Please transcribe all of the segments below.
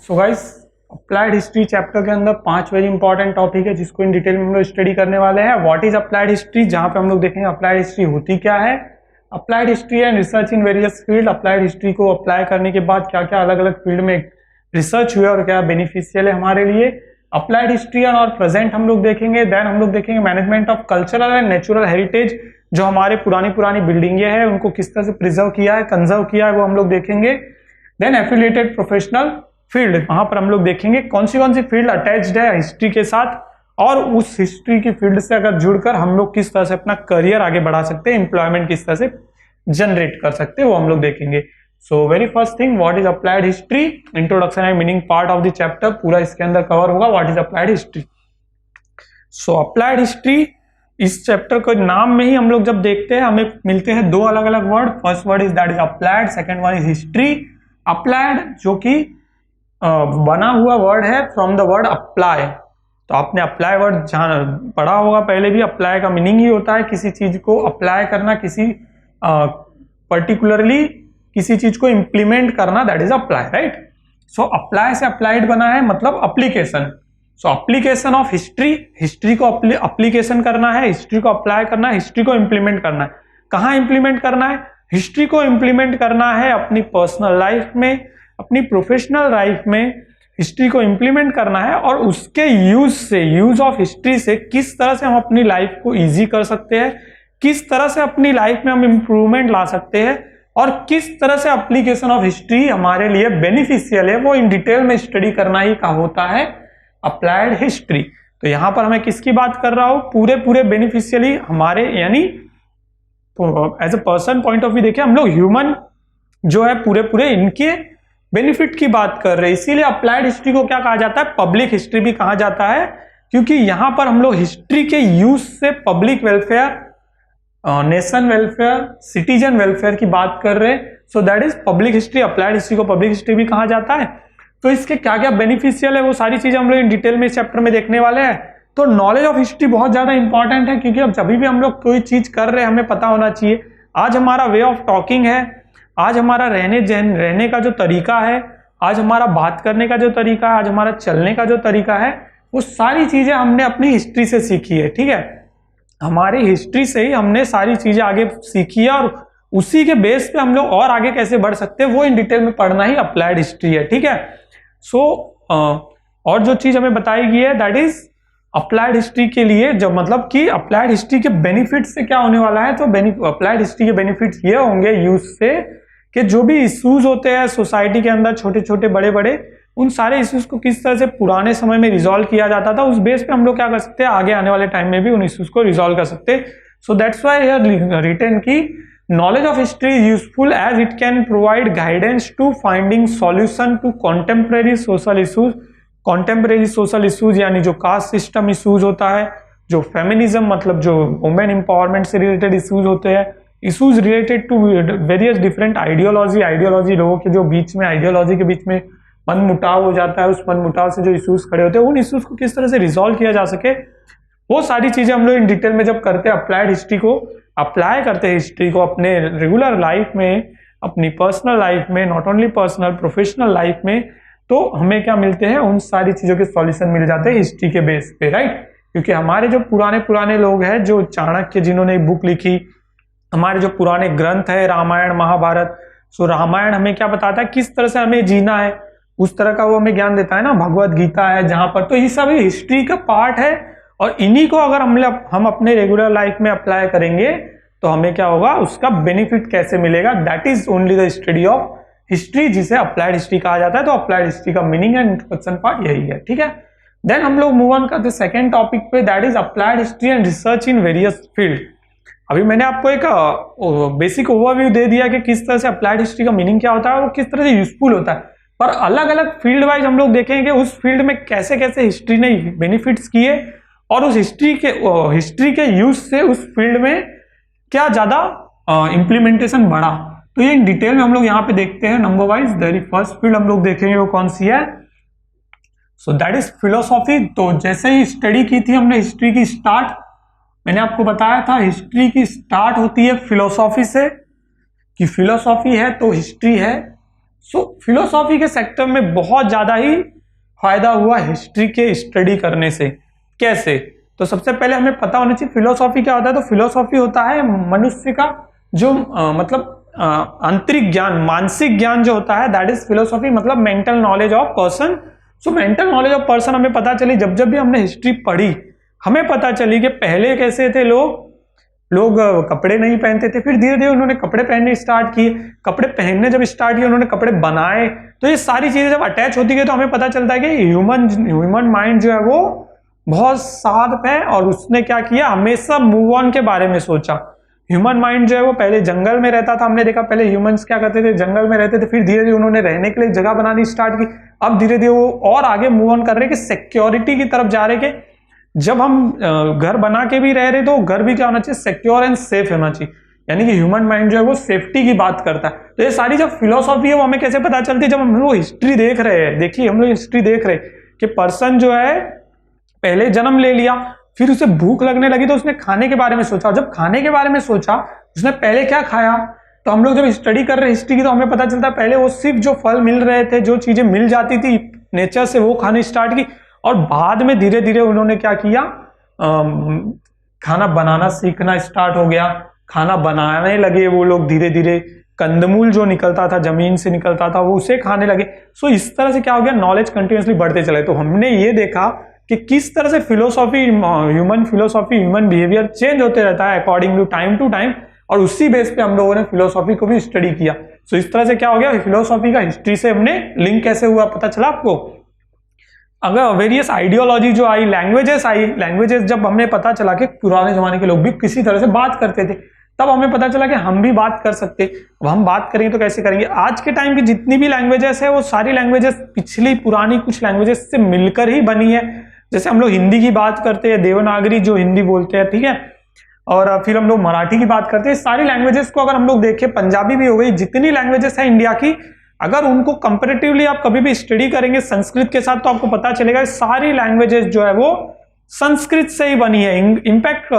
So guys, applied history chapter के अंदर 5 very important topic है जिसको इन डिटेल में हम लोग स्टडी करने वाले हैं। व्हाट इज अप्लाइड हिस्ट्री, जहां पे हम लोग देखेंगे अप्लाइड हिस्ट्री होती क्या है, applied history and research in various field, applied history को अप्लाई करने के बाद क्या क्या अलग अलग फील्ड में रिसर्च हुआ और क्या बेनिफिशियल है हमारे लिए। अप्लाइड हिस्ट्री और प्रेजेंट हम लोग देखेंगे। देन हम लोग देखेंगे management of cultural and natural heritage, जो हमारे पुरानी बिल्डिंगें हैं उनको किस तरह से प्रिजर्व किया है, कंजर्व किया है, वो हम लोग देखेंगे। देन एफिलिएटेड प्रोफेशनल फील्ड, वहां पर हम लोग देखेंगे कौन सी फील्ड अटैच्ड है हिस्ट्री के साथ, और उस हिस्ट्री की फील्ड से अगर जुड़कर हम लोग किस तरह से अपना करियर आगे बढ़ा सकते हैं, एम्प्लॉयमेंट किस तरह से जनरेट कर सकते हैं, वो हम लोग देखेंगे। So very first thing, what is applied history, introduction and meaning part of the chapter पूरा इसके अंदर कवर होगा। What is applied history. So applied history, इस चैप्टर को नाम में ही हम लोग जब देखते हैं हमें मिलते हैं दो अलग अलग word. First word is that is applied, second one is history. Applied जो कि बना हुआ वर्ड है फ्रॉम द वर्ड अप्लाई, तो आपने अप्लाई वर्ड पढ़ा होगा पहले भी। अप्लाई का मीनिंग ही होता है किसी चीज को अप्लाई करना, किसी पर्टिकुलरली किसी चीज को इंप्लीमेंट करना, that is apply, right. So apply से अप्लाइड बना है मतलब application. So application of history, history को अप्लीकेशन करना है, हिस्ट्री को अप्लाई करना है, हिस्ट्री को इंप्लीमेंट करना है। कहाँ इंप्लीमेंट करना है? हिस्ट्री को इंप्लीमेंट करना है अपनी पर्सनल लाइफ में, अपनी प्रोफेशनल लाइफ में हिस्ट्री को इंप्लीमेंट करना है, और उसके यूज ऑफ हिस्ट्री से किस तरह से हम अपनी लाइफ को इजी कर सकते हैं, किस तरह से अपनी लाइफ में हम इंप्रूवमेंट ला सकते हैं, और किस तरह से एप्लीकेशन ऑफ हिस्ट्री हमारे लिए बेनिफिशियल है, वो इन डिटेल में स्टडी करना ही का होता है अप्लाइड हिस्ट्री। तो यहां पर मैं किसकी बात कर रहा हूं? पूरे बेनिफिशियली हमारे, यानी as a person point of view देखें हम लोग ह्यूमन जो है पूरे इनके बेनिफिट की बात कर रहे हैं। इसीलिए अप्लाइड हिस्ट्री को क्या कहा जाता है? पब्लिक हिस्ट्री भी कहा जाता है, क्योंकि यहां पर हम लोग हिस्ट्री के यूज से public welfare, nation welfare, citizen welfare की बात कर रहे हैं। So that is public history. Applied history को पब्लिक हिस्ट्री भी कहा जाता है। तो इसके क्या क्या बेनिफिशियल है वो सारी चीजें हम लोग इन डिटेल में इस चैप्टर में देखने वाले हैं। तो नॉलेज ऑफ हिस्ट्री बहुत ज्यादा इंपॉर्टेंट है, क्योंकि अब जब भी हम लोग कोई चीज कर रहे हैं हमें पता होना चाहिए। आज हमारा वे ऑफ टॉकिंग है, आज हमारा रहने का जो तरीका है, आज हमारा बात करने का जो तरीका है, आज हमारा चलने का जो तरीका है, वो सारी चीजें हमने अपनी हिस्ट्री से सीखी है, ठीक है। हमारी हिस्ट्री से ही हमने सारी चीजें आगे सीखी है, और उसी के बेस पे हम लोग और आगे कैसे बढ़ सकते हैं वो इन डिटेल में पढ़ना ही अप्लाइड हिस्ट्री है, ठीक है। सो और जो चीज हमें बताई गई है दैट इज अप्लाइड हिस्ट्री के लिए, जब मतलब कि अप्लाइड हिस्ट्री के बेनिफिट से क्या होने वाला है, तो अप्लाइड हिस्ट्री के बेनिफिट्स ये होंगे यूज से कि जो भी इश्यूज होते हैं सोसाइटी के अंदर, छोटे छोटे बड़े बड़े, उन सारे इश्यूज को किस तरह से पुराने समय में रिजॉल्व किया जाता था, उस बेस पे हम लोग क्या कर सकते हैं आगे आने वाले टाइम में भी उन इश्यूज को रिजॉल्व कर सकते हैं। So that's why here written की knowledge of history is useful as it can provide guidance to finding solution to contemporary social issues. Contemporary social issues यानी जो कास्ट सिस्टम इश्यूज होता है, जो फेमिनिज्म मतलब जो वुमेन एम्पावरमेंट से related issues होते हैं, issues related to various different ideology, लोगों के जो बीच में आइडियोलॉजी के बीच में मनमुटाव हो जाता है, उस मनमुटाव से जो इश्यूज खड़े होते हैं उन इश्यूज को किस तरह से रिजॉल्व किया जा सके, वो सारी चीजें हम लोग इन डिटेल में जब करते हैं, अप्लाइड हिस्ट्री को अप्लाई करते हैं हिस्ट्री को अपने रेगुलर लाइफ में, अपनी पर्सनल लाइफ में, not only personal professional life में, तो हमें क्या मिलते हैं, उन सारी चीजों के सॉल्यूशन मिल जाते हैं हिस्ट्री के बेस पे, राइट। क्योंकि हमारे जो पुराने लोग हैं, जो चाणक्य जिन्होंने एक बुक लिखी, हमारे जो पुराने ग्रंथ है रामायण महाभारत, सो रामायण हमें क्या बताता है किस तरह से हमें जीना है, उस तरह का वो हमें ज्ञान देता है ना। भगवत गीता है जहां पर, तो ये सब हिस्ट्री का पार्ट है, और इन्हीं को अगर हम अपने रेगुलर लाइफ में अप्लाई करेंगे तो हमें क्या होगा, उसका बेनिफिट कैसे मिलेगा, that is only the study of history, जिसे अप्लाइड हिस्ट्री कहा जाता है। तो अप्लाइड हिस्ट्री का मीनिंग एंड इंट्रोडक्शन पार्ट यही है, ठीक है। देन हम लोग मूव ऑन करते सेकेंड टॉपिक पे, that is applied history and research in various field. अभी मैंने आपको एक बेसिक ओवरव्यू दे दिया कि किस तरह से अप्लाइड हिस्ट्री का मीनिंग क्या होता है, वो किस तरह से यूजफुल होता है, पर अलग अलग फील्ड वाइज हम लोग देखेंगे उस फील्ड में कैसे कैसे हिस्ट्री ने बेनिफिट्स किए, और उस हिस्ट्री के यूज से उस फील्ड में क्या ज्यादा इंप्लीमेंटेशन बढ़ा। तो ये इन डिटेल में हम लोग यहाँ पे देखते हैं number wise. Very first field हम लोग देखेंगे वो कौन सी है, सो दैट इज फिलोसॉफी। तो जैसे ही स्टडी की थी हमने हिस्ट्री की स्टार्ट, मैंने आपको बताया था हिस्ट्री की स्टार्ट होती है फिलोसॉफी से, कि फिलोसॉफी है तो हिस्ट्री है, सो फिलोसॉफी के सेक्टर में बहुत ज्यादा ही फायदा हुआ हिस्ट्री के स्टडी करने से। कैसे? तो सबसे पहले हमें पता होना चाहिए फिलोसॉफी क्या होता है। तो फिलोसॉफी होता है मनुष्य का जो मतलब आंतरिक ज्ञान, मानसिक ज्ञान जो होता है, दैट इज फिलोसॉफी, मतलब mental knowledge of person. So mental knowledge of person हमें पता चली जब जब भी हमने हिस्ट्री पढ़ी, हमें पता चली कि पहले कैसे थे लोग कपड़े नहीं पहनते थे, फिर धीरे धीरे उन्होंने कपड़े पहनने स्टार्ट किए, कपड़े पहनने जब स्टार्ट किए उन्होंने कपड़े बनाए। तो ये सारी चीजें जब अटैच होती गई तो हमें पता चलता है कि ह्यूमन माइंड जो है वो बहुत शार्प है, और उसने क्या किया, हमेशा मूव ऑन के बारे में सोचा। ह्यूमन माइंड जो है वो पहले जंगल में रहता था, हमने देखा पहले ह्यूमंस क्या करते थे, जंगल में रहते थे, फिर धीरे धीरे उन्होंने रहने के लिए जगह बनानी स्टार्ट की। अब धीरे धीरे वो और आगे मूव ऑन कर रहे कि सिक्योरिटी की तरफ जा रहे कि जब हम घर बना के भी रह रहे तो घर भी क्या होना चाहिए, सिक्योर एंड सेफ होना चाहिए। यानी कि ह्यूमन माइंड जो है वो सेफ्टी की बात करता है। तो ये सारी जब फिलोसॉफी है वो हमें कैसे पता चलती है, जब हम लोग हिस्ट्री देख रहे हैं। देखिए हम लोग हिस्ट्री देख रहे हैं कि पर्सन जो है पहले जन्म ले लिया, फिर उसे भूख लगने लगी तो उसने खाने के बारे में सोचा, जब खाने के बारे में सोचा उसने पहले क्या खाया। तो हम लोग जब स्टडी कर रहे हैं हिस्ट्री की तो हमें पता चलता है पहले वो सिर्फ जो फल मिल रहे थे, जो चीजें मिल जाती थी नेचर से, वो खाने स्टार्ट की, और बाद में धीरे धीरे उन्होंने क्या किया, खाना बनाना सीखना स्टार्ट हो गया, खाना बनाने लगे वो लोग धीरे धीरे, कंदमूल जो निकलता था जमीन से निकलता था वो उसे खाने लगे। सो इस तरह से क्या हो गया, नॉलेज कंटिन्यूसली बढ़ते चले। तो हमने ये देखा कि किस तरह से ह्यूमन बिहेवियर चेंज होते रहता है अकॉर्डिंग टू टाइम, और उसी बेस पे हम लोगों ने फिलोसॉफी को भी स्टडी किया। सो इस तरह से क्या हो गया, फिलोसॉफी का हिस्ट्री से हमने लिंक कैसे हुआ पता चला आपको। अगर वेरियस आइडियोलॉजी जो आई, लैंग्वेजेस जब हमें पता चला कि पुराने जमाने के लोग भी किसी तरह से बात करते थे, तब हमें पता चला कि हम भी बात कर सकते। अब हम बात करेंगे तो कैसे करेंगे, आज के टाइम की जितनी भी लैंग्वेजेस है वो सारी लैंग्वेजेस पिछली पुरानी कुछ लैंग्वेजेस से मिलकर ही बनी है। जैसे हम लोग हिंदी की बात करते हैं, देवनागरी जो हिंदी बोलते हैं, ठीक है, और फिर हम लोग मराठी की बात करते हैं। सारी लैंग्वेजेस को अगर हम लोग देखें, पंजाबी भी हो गई, जितनी लैंग्वेजेस है इंडिया की, अगर उनको कंपैरेटिवली आप कभी भी स्टडी करेंगे संस्कृत के साथ तो आपको पता चलेगा सारी लैंग्वेजेस जो है वो संस्कृत से ही बनी है। इनफैक्ट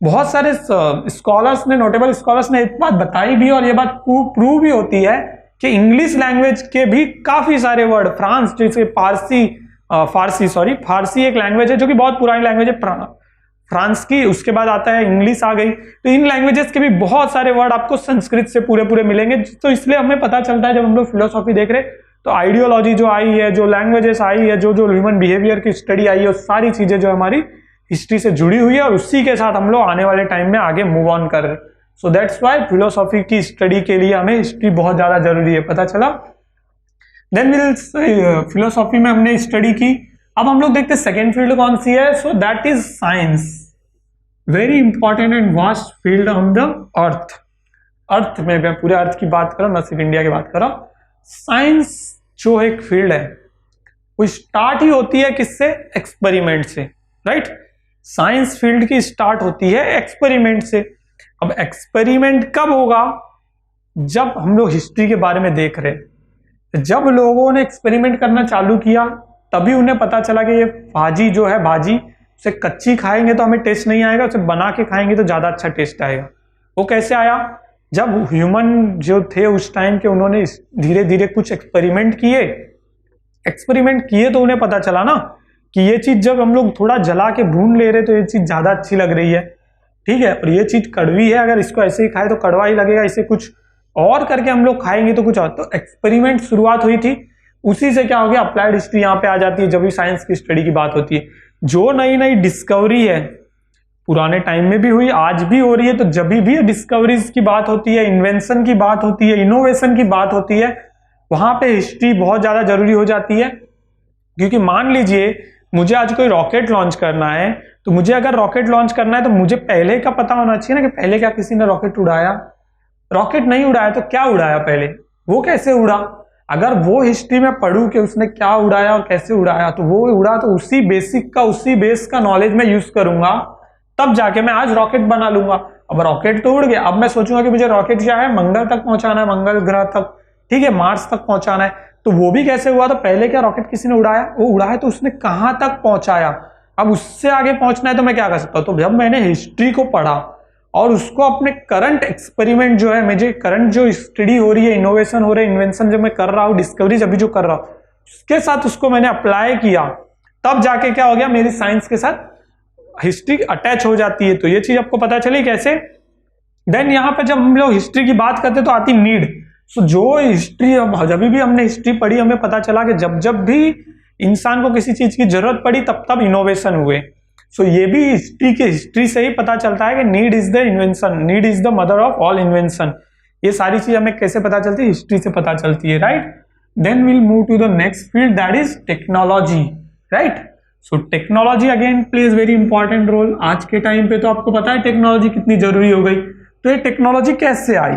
बहुत सारे स्कॉलर्स ने, नोटेबल स्कॉलर्स ने एक बात बताई भी, और ये बात प्रूव भी होती है कि इंग्लिश लैंग्वेज के भी काफी सारे वर्ड, फ्रांस जैसे फारसी एक लैंग्वेज है जो कि बहुत पुरानी लैंग्वेज है फ्रांस की, उसके बाद आता है इंग्लिश आ गई। तो इन लैंग्वेजेस के भी बहुत सारे वर्ड आपको संस्कृत से पूरे मिलेंगे। तो इसलिए हमें पता चलता है जब हम लोग फिलोसॉफी देख रहे तो आइडियोलॉजी जो आई है, जो लैंग्वेजेस आई है, जो ह्यूमन बिहेवियर की स्टडी आई है, वो सारी चीजें जो हमारी हिस्ट्री से जुड़ी हुई है, और उसी के साथ हम लोग आने वाले टाइम में आगे मूव ऑन कर रहे हैं। सो दैट्स वाई फिलोसॉफी की स्टडी के लिए हमें हिस्ट्री बहुत ज्यादा जरूरी है, पता चला। देन फिलोसॉफी में हमने स्टडी की। अब हम लोग देखते हैं सेकेंड फील्ड कौन सी है। So that is science, very important and vast field on the earth में, मैं पूरे अर्थ की बात कर रहा हूं, न सिर्फ इंडिया की बात कर रहा हूं। साइंस जो एक फील्ड है वो स्टार्ट ही होती है किससे, एक्सपेरिमेंट से, राइट। साइंस फील्ड की स्टार्ट होती है एक्सपेरिमेंट से। अब एक्सपेरिमेंट कब होगा, जब हम लोग हिस्ट्री के बारे में देख रहे हैं, जब लोगों ने एक्सपेरिमेंट करना चालू किया तभी उन्हें पता चला कि ये भाजी जो है, भाजी उसे कच्ची खाएंगे तो हमें टेस्ट नहीं आएगा, उसे बना के खाएंगे तो ज्यादा अच्छा टेस्ट आएगा। वो कैसे आया, जब ह्यूमन जो थे उस टाइम के, उन्होंने धीरे धीरे कुछ एक्सपेरिमेंट किए तो उन्हें पता चला ना कि ये चीज जब हम लोग थोड़ा जला के भून ले रहे तो ये चीज ज्यादा अच्छी लग रही है, ठीक है, और ये चीज कड़वी है, अगर इसको ऐसे ही खाए तो कड़वा ही लगेगा, इसे कुछ और करके हम लोग खाएंगे तो कुछ और। तो एक्सपेरिमेंट शुरुआत हुई थी, उसी से क्या हो गया, अप्लाइड हिस्ट्री यहाँ पे आ जाती है जब भी साइंस की स्टडी की बात होती है। जो नई नई डिस्कवरी है, पुराने टाइम में भी हुई, आज भी हो रही है, तो जब भी डिस्कवरीज की बात होती है, इन्वेंशन की बात होती है, इनोवेशन की बात होती है, वहां पे हिस्ट्री बहुत ज्यादा जरूरी हो जाती है। क्योंकि मान लीजिए मुझे आज कोई रॉकेट लॉन्च करना है, तो मुझे अगर रॉकेट लॉन्च करना है तो मुझे पहले का पता होना चाहिए ना कि पहले क्या किसी ने रॉकेट उड़ाया, रॉकेट नहीं उड़ाया तो क्या उड़ाया पहले, वो कैसे उड़ा। अगर वो हिस्ट्री में पढ़ूं कि उसने क्या उड़ाया और कैसे उड़ाया, तो वो उड़ा तो उसी बेस का नॉलेज में यूज करूंगा, तब जाके मैं आज रॉकेट बना लूंगा। अब रॉकेट तो उड़ गया, अब मैं सोचूंगा कि मुझे रॉकेट क्या है, मंगल तक पहुंचाना है, मंगल ग्रह तक, ठीक है, मार्स तक पहुंचाना है। तो वो भी कैसे हुआ, तो पहले क्या रॉकेट किसी ने उड़ाया, वो उड़ाया तो उसने कहां तक पहुंचाया, अब उससे आगे पहुंचना है तो मैं क्या कर सकता हूं। तो जब मैंने हिस्ट्री को पढ़ा और उसको अपने करंट एक्सपेरिमेंट जो है, मुझे करंट जो स्टडी हो रही है, इनोवेशन हो रहा है, इन्वेंशन जो मैं कर रहा हूँ, डिस्कवरीज अभी जो कर रहा हूँ, उसके साथ उसको मैंने अप्लाई किया, तब जाके क्या हो गया, मेरी साइंस के साथ हिस्ट्री अटैच हो जाती है। तो ये चीज आपको पता चली कैसे। देन यहाँ पे जब हम लोग हिस्ट्री की बात करते तो आती नीड। सो जो हिस्ट्री, जब भी हमने हिस्ट्री पढ़ी, हमें पता चला कि जब जब भी इंसान को किसी चीज की जरूरत पड़ी तब तब इनोवेशन हुए। सो ये भी हिस्ट्री से ही पता चलता है कि need is the invention, need is the mother of all invention. ये सारी चीज हमें कैसे पता चलती है, हिस्ट्री से पता चलती है, right. Then will move to the next field, that is technology, right. So technology again plays very important role. आज के टाइम पे तो आपको पता है टेक्नोलॉजी कितनी जरूरी हो गई। तो ये टेक्नोलॉजी कैसे आई,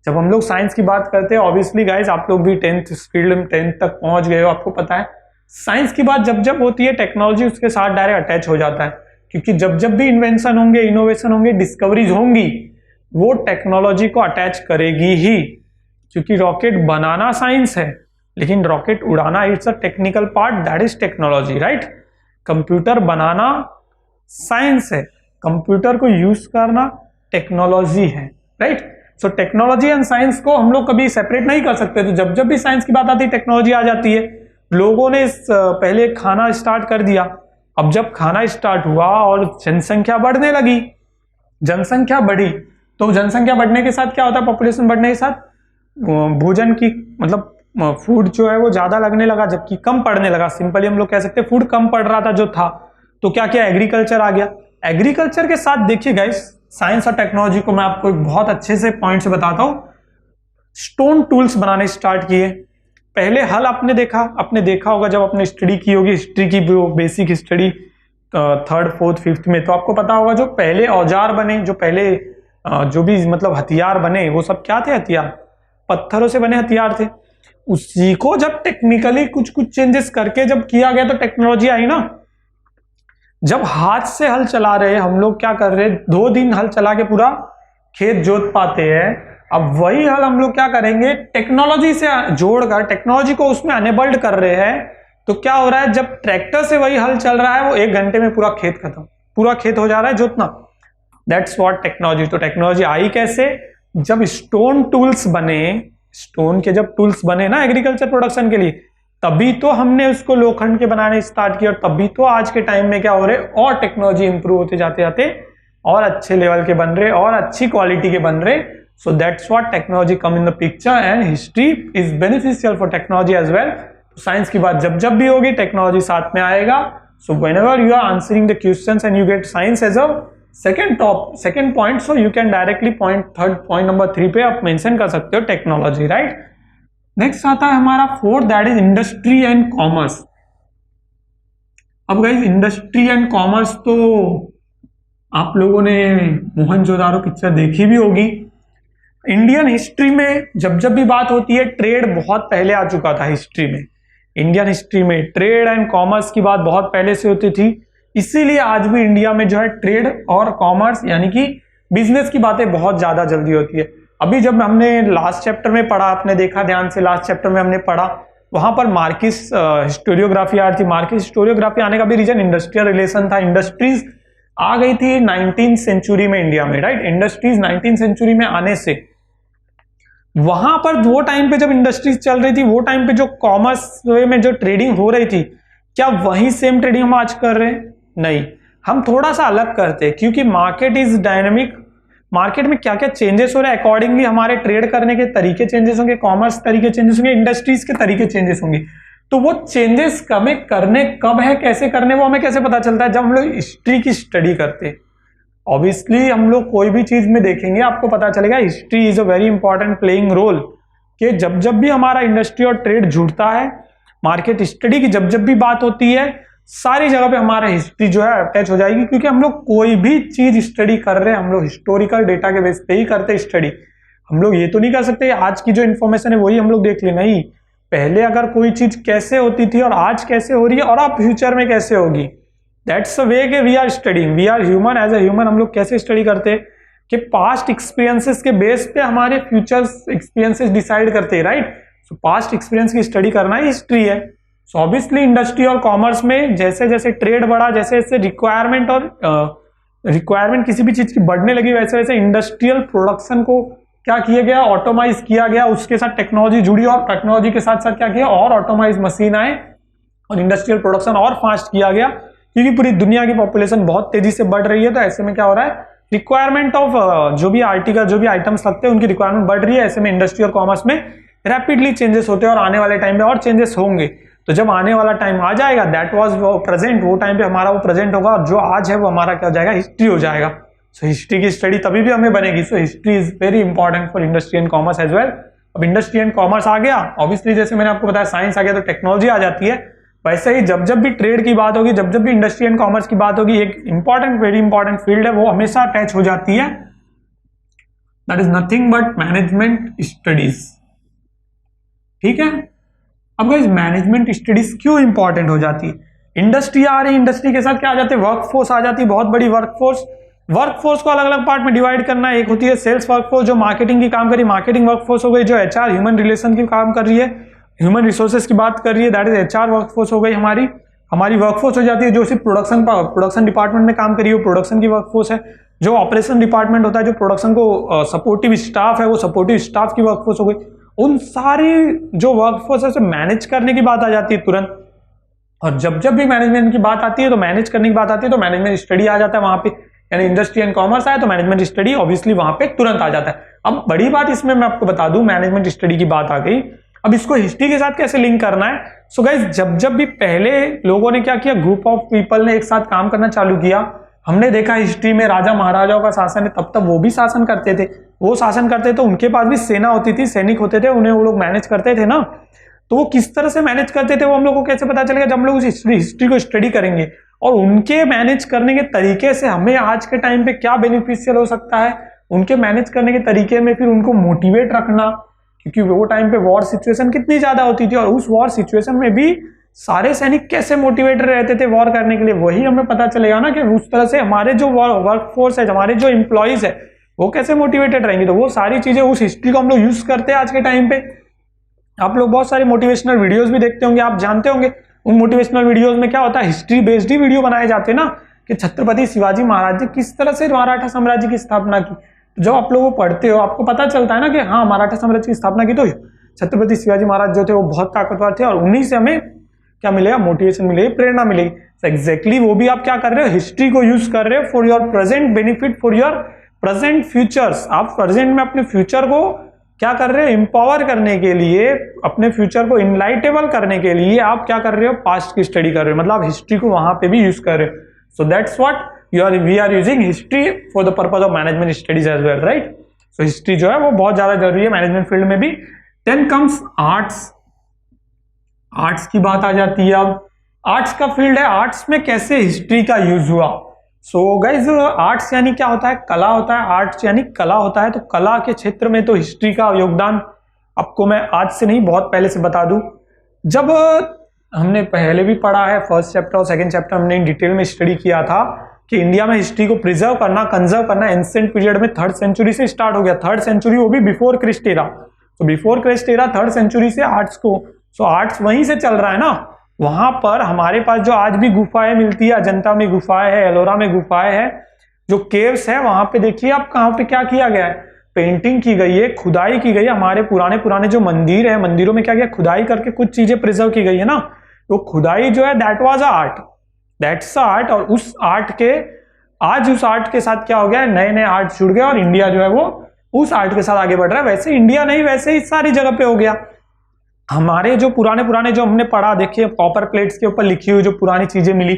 जब हम लोग साइंस की बात करते हैं, ऑब्वियसली गाइस आप लोग भी 10th फील्ड में 10th तक पहुंच गए हो, आपको पता है साइंस की बात जब जब होती है टेक्नोलॉजी उसके साथ डायरेक्ट अटैच हो जाता है, क्योंकि जब जब भी इन्वेंशन होंगे, इनोवेशन होंगे, डिस्कवरीज होंगी, वो टेक्नोलॉजी को अटैच करेगी ही। क्योंकि रॉकेट बनाना साइंस है, लेकिन रॉकेट उड़ाना it's a technical part, that is technology, right. Computer banana science है, कंप्यूटर को यूज करना टेक्नोलॉजी है, right. So technology and science को हम लोग कभी सेपरेट नहीं कर सकते। तो जब जब भी साइंस की बात आती है टेक्नोलॉजी आ जाती है। लोगों ने पहले खाना स्टार्ट कर दिया, अब जब खाना स्टार्ट हुआ और जनसंख्या बढ़ने लगी, जनसंख्या बढ़ी, तो जनसंख्या बढ़ने के साथ क्या होता है, पॉपुलेशन बढ़ने के साथ भोजन की मतलब फूड जो है वो ज्यादा लगने लगा, जबकि कम पड़ने लगा। सिंपली हम लोग कह सकते हैं फूड कम पड़ रहा था जो था। तो क्या किया, एग्रीकल्चर आ गया। एग्रीकल्चर के साथ देखिए गाइस, साइंस और टेक्नोलॉजी को मैं आपको एक बहुत अच्छे से पॉइंट से बताता हूं। स्टोन टूल्स बनाने स्टार्ट किए। पहले हल आपने देखा होगा जब आपने स्टडी की होगी, हिस्ट्री की basic study 3rd 4th 5th में, तो आपको पता होगा जो पहले औजार बने, जो पहले जो भी मतलब हथियार बने, वो सब क्या थे, हथियार, पत्थरों से बने हथियार थे। उसी को जब टेक्निकली कुछ कुछ चेंजेस करके जब किया गया तो टेक्नोलॉजी आई ना। जब हाथ से हल चला रहे हम लोग, क्या कर रहे, 2 दिन हल चला के पूरा खेत जोत पाते हैं। अब वही हल हम लोग क्या करेंगे, टेक्नोलॉजी से जोड़कर टेक्नोलॉजी को उसमें अनेबल्ड कर रहे हैं। तो क्या हो रहा है, जब ट्रैक्टर से वही हल चल रहा है, वो 1 घंटे में पूरा खेत खत्म, पूरा खेत हो जा रहा है जोतना। That's what technology. तो टेक्नोलॉजी आई कैसे, जब स्टोन टूल्स बने, स्टोन के जब टूल्स बने ना एग्रीकल्चर प्रोडक्शन के लिए, तभी तो हमने उसको लोखंड के बनाने स्टार्ट किया, और तभी तो आज के टाइम में क्या हो रहे, और टेक्नोलॉजी इंप्रूव होते जाते जाते और अच्छे लेवल के बन रहे और अच्छी क्वालिटी के बन रहे। So that's what technology come in the picture, and history is beneficial for technology as well. Science की बात जब जब भी होगी टेक्नोलॉजी साथ में आएगा। So whenever you are answering the questions and you get science as a second point, so you can directly point number 3 पे आप मेंशन कर सकते हो टेक्नोलॉजी, राइट। नेक्स्ट आता है हमारा 4th, that is industry and commerce. अब guys industry and commerce तो आप लोगों ने मोहनजोदारो पिक्चर देखी भी होगी। इंडियन हिस्ट्री में जब जब भी बात होती है, ट्रेड बहुत पहले आ चुका था हिस्ट्री में। इंडियन हिस्ट्री में ट्रेड एंड कॉमर्स की बात बहुत पहले से होती थी, इसीलिए आज भी इंडिया में जो है ट्रेड और कॉमर्स यानी कि बिजनेस की बातें बहुत ज्यादा जल्दी होती है। अभी जब हमने लास्ट चैप्टर में पढ़ा, आपने देखा ध्यान से, लास्ट चैप्टर में हमने पढ़ा, वहां पर मार्किस हिस्टोरियोग्राफी आ रही थी। मार्किस हिस्टोरियोग्राफी आने का भी रीजन इंडस्ट्रियल रिलेशन था। इंडस्ट्रीज आ गई थी 19th सेंचुरी में इंडिया में, राइट। इंडस्ट्रीज 19th सेंचुरी में आने से वहां पर वो टाइम पे जब इंडस्ट्रीज चल रही थी, वो टाइम पे जो कॉमर्स में जो ट्रेडिंग हो रही थी, क्या वही सेम ट्रेडिंग हम आज कर रहे हैं? नहीं, हम थोड़ा सा अलग करते हैं, क्योंकि मार्केट इज डायनेमिक। मार्केट में क्या क्या चेंजेस हो रहे हैं, अकॉर्डिंगली हमारे ट्रेड करने के तरीके चेंजेस होंगे, कॉमर्स तरीके चेंजेस होंगे, इंडस्ट्रीज के तरीके चेंजेस होंगे। तो वो चेंजेस कब करने, कब है, कैसे करने, वो हमें कैसे पता चलता है? जब हम लोग हिस्ट्री की स्टडी करते हैं। ऑब्वियसली हम लोग कोई भी चीज में देखेंगे, आपको पता चलेगा history is a very important playing role, कि जब जब भी हमारा इंडस्ट्री और ट्रेड जुड़ता है, मार्केट स्टडी की जब जब भी बात होती है, सारी जगह पे हमारा हिस्ट्री जो है अटैच हो जाएगी। क्योंकि हम लोग कोई भी चीज स्टडी कर रहे हैं, हम लोग हिस्टोरिकल डेटा के बेस पे ही करते हैं स्टडी। हम लोग ये तो नहीं कर सकते आज की जो इन्फॉर्मेशन है वही हम लोग देख ले, नहीं। पहले अगर कोई चीज कैसे होती थी और आज कैसे हो रही है और अब फ्यूचर में कैसे होगी, दैट्स अ वे के we are studying, we are human. As a human हम लोग कैसे स्टडी करते हैं कि पास्ट एक्सपीरियंसेस के बेस पे हमारे फ्यूचर एक्सपीरियंसेस डिसाइड करते हैं, राइट। सो पास्ट एक्सपीरियंस की स्टडी करना ही हिस्ट्री है। सो ऑब्वियसली इंडस्ट्री और कॉमर्स में जैसे जैसे ट्रेड बढ़ा, जैसे जैसे रिक्वायरमेंट और रिक्वायरमेंट किसी भी चीज की बढ़ने लगी, वैसे वैसे इंडस्ट्रियल प्रोडक्शन को क्या किया गया, ऑटोमाइज किया गया, उसके साथ टेक्नोलॉजी जुड़ी और टेक्नोलॉजी के साथ साथ क्या किया और ऑटोमाइज मशीन आए और इंडस्ट्रियल प्रोडक्शन और फास्ट किया गया, क्योंकि पूरी दुनिया की पॉपुलेशन बहुत तेजी से बढ़ रही है। तो ऐसे में क्या हो रहा है, रिक्वायरमेंट ऑफ जो भी आर्टिकल जो भी आइटम्स लगते हैं उनकी रिक्वायरमेंट बढ़ रही है। ऐसे में इंडस्ट्री और कॉमर्स में रैपिडली चेंजेस होते हैं और आने वाले टाइम में और चेंजेस होंगे। तो जब आने वाला टाइम आ जाएगा, दैट वाज वो प्रेजेंट, वो टाइम पे हमारा वो प्रेजेंट होगा और जो आज है वो हमारा क्या हो जाएगा, हिस्ट्री हो जाएगा। सो हिस्ट्री की स्टडी तभी भी हमें बनेगी। So history is very important for industry and commerce as well. अब इंडस्ट्री एंड कॉमर्स आ गया, ऑब्वियसली जैसे मैंने आपको बताया साइंस आ गया तो टेक्नोलॉजी आ जाती है। वैसे ही जब जब भी ट्रेड की बात होगी, जब जब भी इंडस्ट्री एंड कॉमर्स की बात होगी, एक इंपॉर्टेंट वेरी इंपॉर्टेंट फील्ड है वो हमेशा अटैच हो जाती है, that is nothing but management studies. ठीक है, अब गाइस मैनेजमेंट स्टडीज क्यों इंपॉर्टेंट हो जाती है, इंडस्ट्री आ रही, इंडस्ट्री के साथ क्या आ जाती है, वर्कफोर्स आ जाती है, बहुत बड़ी वर्कफोर्स। वर्कफोर्स को अलग अलग पार्ट में डिवाइड करना है। एक होती है सेल्स वर्कफोर्स जो मार्केटिंग की काम कर रही है, मार्केटिंग वर्कफोर्स हो गई जो एचआर ह्यूमन रिलेशन की काम कर रही है, ह्यूमन रिसोर्सेज की बात कर रही है, दैट इज एचआर वर्कफोर्स हो गई। हमारी वर्कफोर्स हो जाती है जो सिर्फ प्रोडक्शन डिपार्टमेंट में काम करी है, वो प्रोडक्शन की वर्कफोर्स है। जो ऑपरेशन डिपार्टमेंट होता है, जो प्रोडक्शन को सपोर्टिव स्टाफ है, वो सपोर्टिव स्टाफ की वर्कफोर्स हो गई। उन सारी जो वर्कफोर्स है उसे मैनेज करने की बात आ जाती है तुरंत। और जब जब भी मैनेजमेंट की बात आती है तो मैनेज करने की बात आती है तो मैनेजमेंट स्टडी आ जाता है वहां पे, यानी इंडस्ट्री एंड कॉमर्स आए तो मैनेजमेंट स्टडी ऑब्वियसली वहां पे तुरंत आ जाता है। अब बड़ी बात इसमें मैं आपको बता दूं, मैनेजमेंट स्टडी की बात आ गई, अब इसको हिस्ट्री के साथ कैसे लिंक करना है। सो गाइस जब जब भी पहले लोगों ने क्या किया, ग्रुप ऑफ पीपल ने एक साथ काम करना चालू किया, हमने देखा हिस्ट्री में राजा महाराजाओं का शासन है, तब तक वो भी शासन करते थे, वो शासन करते तो उनके पास भी सेना होती थी, सैनिक होते थे, उन्हें वो लोग मैनेज करते थे ना। तो वो किस तरह से मैनेज करते थे वो हम लोग को कैसे पता चलेगा, जब हम लोग उस हिस्ट्री को स्टडी करेंगे और उनके मैनेज करने के तरीके से हमें आज के टाइम पे क्या बेनिफिशियल हो सकता है, उनके मैनेज करने के तरीके में फिर उनको मोटिवेट रखना, क्योंकि वो टाइम पे वॉर सिचुएशन कितनी ज्यादा होती थी और उस वॉर सिचुएशन में भी सारे सैनिक कैसे मोटिवेटेड रहते थे वॉर करने के लिए, वही हमें पता चलेगा ना कि उस तरह से हमारे जो वर्क फोर्स है, हमारे जो एम्प्लॉइज है वो कैसे मोटिवेटेड रहेंगे। तो वो सारी चीजें उस हिस्ट्री को हम लोग यूज करते हैं आज के टाइम पे। आप लोग बहुत सारे मोटिवेशनल वीडियोस भी देखते होंगे, आप जानते होंगे उन मोटिवेशनल वीडियोस में क्या होता है, हिस्ट्री बेस्ड ही वीडियो बनाए जाते हैं ना, कि छत्रपति शिवाजी महाराज ने किस तरह से मराठा साम्राज्य की स्थापना की। जब आप लोग वो पढ़ते हो आपको पता चलता है ना कि हाँ मराठा साम्राज्य की स्थापना की तो छत्रपति शिवाजी महाराज जो थे वो बहुत ताकतवर थे और उन्हीं से हमें क्या मिलेगा, मोटिवेशन मिलेगी, प्रेरणा मिलेगी। एग्जैक्टली वो भी आप क्या कर रहे हो, हिस्ट्री को यूज कर रहे हो for your present benefit, for your present futures. आप प्रेजेंट में अपने फ्यूचर को क्या कर रहे हो, एम्पावर करने के लिए, अपने फ्यूचर को इनलाइटेबल करने के लिए आप क्या कर रहे हो, पास्ट की स्टडी कर रहे हो, मतलब आप हिस्ट्री को वहां पे भी यूज कर रहे हो। So that's what we are using history for the purpose of management studies as well, right. सो हिस्ट्री जो है वो बहुत ज्यादा जरूरी है मैनेजमेंट फील्ड में भी। देन कम्स आर्ट्स, आर्ट्स की बात आ जाती है। अब आर्ट्स का फील्ड है, आर्ट्स में कैसे हिस्ट्री का यूज हुआ। सो गाइज आर्ट्स यानी क्या होता है, कला होता है, आर्ट्स यानी कला होता है। तो कला के क्षेत्र में तो हिस्ट्री का योगदान आपको मैं आज से नहीं बहुत पहले से बता दूं। जब हमने पहले भी पढ़ा है, फर्स्ट चैप्टर और सेकंड चैप्टर हमने डिटेल में स्टडी किया था कि इंडिया में हिस्ट्री को प्रिजर्व करना, कंजर्व करना एंशिएंट पीरियड में 3rd सेंचुरी से स्टार्ट हो गया। 3rd सेंचुरी वो भी बिफोर क्रिस्ट एरा। तो before Christ era 3rd century से आर्ट्स को, सो आर्ट्स वहीं से चल रहा है ना। वहां पर हमारे पास जो आज भी गुफाएं मिलती है, अजंता में गुफाएं है, एलोरा में गुफाएं है, जो केव्स है वहां पे देखिए आप कहां पे क्या किया गया है, पेंटिंग की गई है, खुदाई की गई है। हमारे पुराने जो मंदिर है, मंदिरों में क्या किया, खुदाई करके कुछ चीजें प्रिजर्व की गई है ना। तो खुदाई जो है that was art, that's art. और उस आर्ट के आज उस आर्ट के साथ क्या हो गया, नए नए आर्ट जुड़ गए और इंडिया जो है वो उस आर्ट के साथ आगे बढ़ रहा है। वैसे इंडिया नहीं, वैसे ही सारी जगह पे हो गया। हमारे जो पुराने जो हमने पढ़ा, देखिए कॉपर प्लेट्स के ऊपर लिखी हुई जो पुरानी चीजें मिली,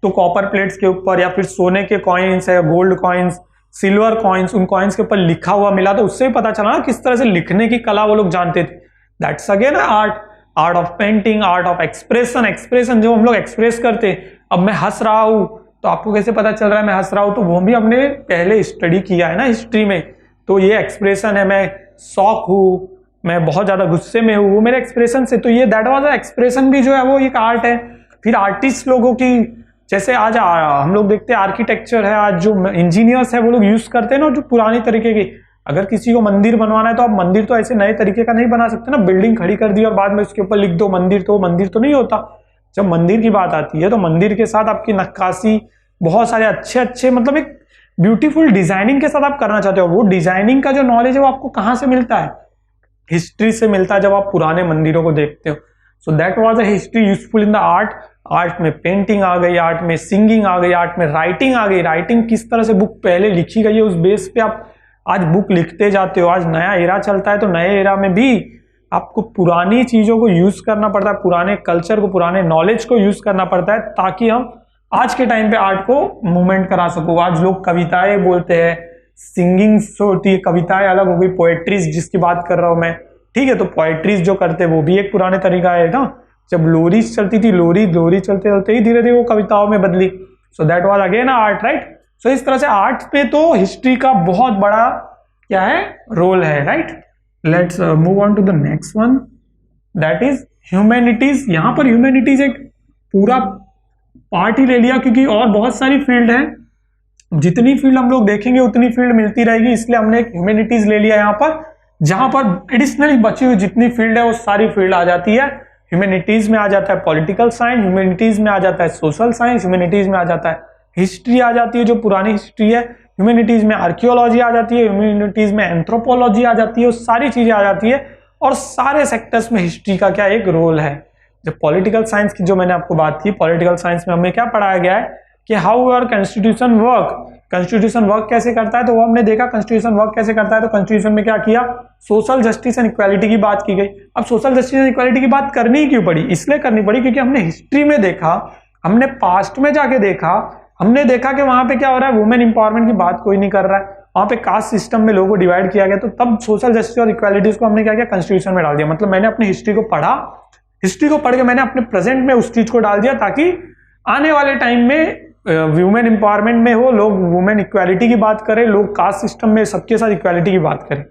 तो कॉपर प्लेट्स के ऊपर या फिर सोने के कॉइन्स है, गोल्ड कॉइन्स, सिल्वर कॉइन्स, उन कॉइन्स के ऊपर लिखा हुआ मिला, तो उससे भी पता चला ना किस तरह से लिखने की कला वो लोग जानते थे। That's again art, art of painting, art of expression. Expression जो हम लोग एक्सप्रेस करते, अब मैं हंस रहा हूं तो आपको कैसे पता चल रहा है मैं हंस रहा हूं, तो वो भी हमने पहले स्टडी किया है ना हिस्ट्री में। तो ये एक्सप्रेशन है, मैं शॉक हूं, मैं बहुत ज्यादा गुस्से में हूं, वो मेरे एक्सप्रेशन से, तो ये दैट वाज एक्सप्रेशन भी जो है वो एक आर्ट है। फिर आर्टिस्ट लोगों की, जैसे आज हम लोग देखते हैं आर्किटेक्चर है, आज जो इंजीनियर्स है वो लोग यूज करते हैं ना जो पुरानी तरीके की। अगर किसी को मंदिर बनवाना है तो आप मंदिर तो ऐसे नए तरीके का नहीं बना सकते ना, बिल्डिंग खड़ी कर दी और बाद में उसके ऊपर लिख दो मंदिर, तो मंदिर तो नहीं होता। जब मंदिर की बात आती है तो मंदिर के साथ आपकी नक्काशी, बहुत सारे अच्छे मतलब एक ब्यूटीफुल डिजाइनिंग के साथ आप करना चाहते हो, वो डिजाइनिंग का जो नॉलेज है वो आपको कहाँ से मिलता है? हिस्ट्री से मिलता है, जब आप पुराने मंदिरों को देखते हो। सो that was a history useful in the art. Art में पेंटिंग आ गई, आर्ट में सिंगिंग आ गई, आर्ट में राइटिंग आ गई। राइटिंग किस तरह से बुक पहले लिखी गई है उस बेस पे आप आज बुक लिखते जाते हो। आज नया एरा चलता है तो नए एरा में भी आपको पुरानी चीजों को यूज करना पड़ता है, पुराने कल्चर को, पुराने नॉलेज को यूज करना पड़ता है, ताकि हम आज के टाइम पे आर्ट को मूवमेंट करा सको। आज लोग कविताएं बोलते हैं, सिंगिंग होती है, कविताएं अलग हो गई, पोएट्रीज जिसकी बात कर रहा हूं मैं, ठीक है। तो पोएट्रीज जो करते हैं वो भी एक पुराने तरीका है ना। जब लोरी चलती थी, लोरी चलते चलते ही धीरे धीरे वो कविताओं में बदली। So that was again art, right. So इस तरह से आर्ट पे तो हिस्ट्री का बहुत बड़ा क्या है, रोल है, right. Let's move on to the next one, that is humanities. यहां पर ह्यूमैनिटीज एक पूरा पार्ट ही ले लिया, क्योंकि और बहुत सारी फील्ड है। जितनी फील्ड हम लोग देखेंगे उतनी फील्ड मिलती रहेगी, इसलिए हमने एक ह्यूमैनिटीज ले लिया यहाँ पर, जहां पर एडिशनली बची हुई जितनी फील्ड है वो सारी फील्ड आ जाती है। ह्यूमैनिटीज में आ जाता है पॉलिटिकल साइंस, ह्यूमैनिटीज में आ जाता है सोशल साइंस, ह्यूमैनिटीज में आ जाता है हिस्ट्री आ जाती है जो पुरानी हिस्ट्री है, ह्यूमैनिटीज में आर्कियोलॉजी आ जाती है, ह्यूमैनिटीज में एंथ्रोपोलॉजी आ जाती है, वो सारी चीजें आ जाती है। और सारे सेक्टर्स में हिस्ट्री का क्या एक रोल है। जब पॉलिटिकल साइंस की जो मैंने आपको बात की, पॉलिटिकल साइंस में हमें क्या पढ़ाया गया है कि how your constitution work, constitution work कैसे करता है, तो वो हमने देखा कॉन्स्टिट्यूशन वर्क कैसे करता है। तो कॉन्स्टिट्यूशन में क्या किया, सोशल जस्टिस एंड इक्वालिटी की बात की गई। अब सोशल जस्टिस एंड इक्वालिटी की बात करनी क्यों पड़ी, इसलिए करनी पड़ी क्योंकि हमने हिस्ट्री में देखा, हमने पास्ट में जाके देखा, हमने देखा कि वहां पे क्या हो रहा है, वुमेन इंपावरमेंट की बात कोई नहीं कर रहा है, वहां पे कास्ट सिस्टम में लोगों को डिवाइड किया गया। तो तब सोशल जस्टिस और इक्वालिटीज को हमने क्या किया, कॉन्स्टिट्यूशन में डाल दिया। मतलब मैंने अपनी हिस्ट्री को पढ़ा, हिस्ट्री को पढ़ के मैंने अपने प्रेजेंट में उस चीज को डाल दिया, ताकि आने वाले टाइम में वुमेन इंपावरमेंट में हो, लोग वुमेन इक्वालिटी की बात करें, लोग कास्ट सिस्टम में सबके साथ इक्वालिटी की बात करें।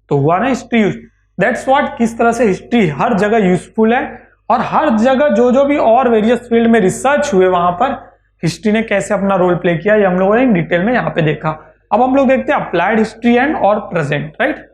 तो हुआ ना हिस्ट्री यूज। दैट्स व्हाट, किस तरह से हिस्ट्री हर जगह यूजफुल है, और हर जगह जो जो भी और वेरियस फील्ड में रिसर्च हुए वहां पर हिस्ट्री ने कैसे अपना रोल प्ले किया, ये हम लोगों ने डिटेल में यहाँ पे देखा। अब हम लोग देखते हैं अप्लाइड हिस्ट्री एंड और प्रेजेंट, राइट।